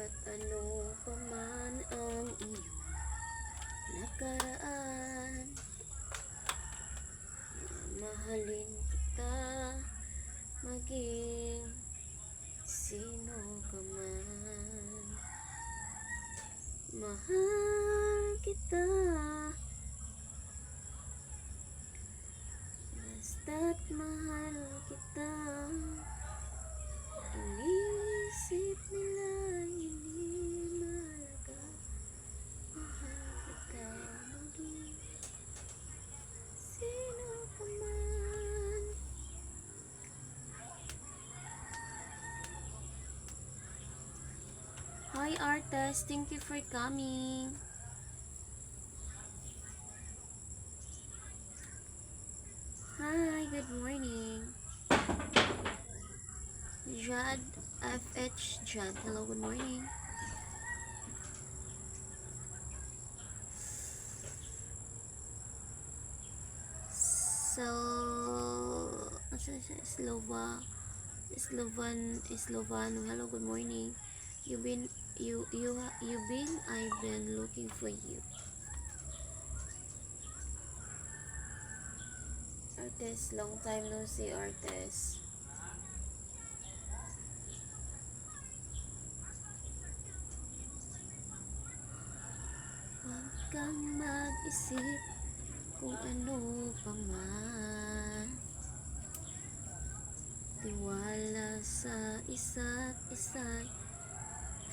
At ano pa man ang iyong nakaraan, mahalin kita maging sino ka man. Mahal kita basta't mahal kita. Inisip nila hindi mahalaga. Mahal kita maging sino ka man. Hi artist, thank you for coming. Hi, good morning. Jad, FH Jad, hello, good morning. So, Slovano, hello, good morning. I've been looking for you. Artist, long time no see, artist. Huwag kang mag-isip kung ano pa man. Tiwala sa isa't isa.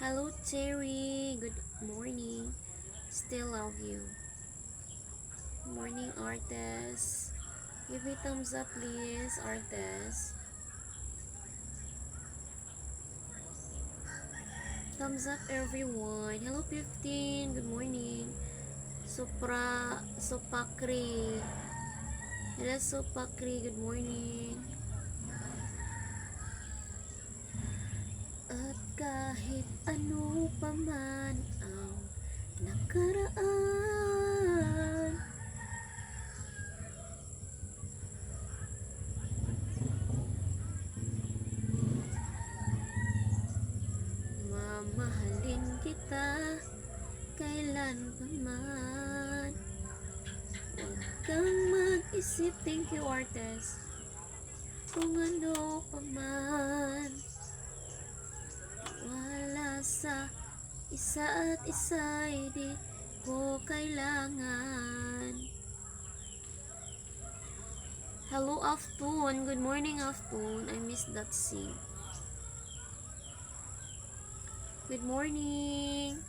Hello Terry, good morning. Still love you. Morning artist. Give me thumbs up please, artist. Thumbs up everyone. Hello 15, good morning. Sopakri. Hello Sopakri, good morning. At kahit ano pa man ang nakaraan, mamahalin kita kailan pa man. Huwag kang mag-isip, thank you artist, kung ano pa man. Wala sa isa at isa'y di ko kailangan. Hello Aftun, good morning Aftun, I miss that scene. Good morning.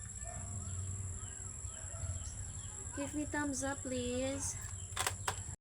Give me thumbs up please.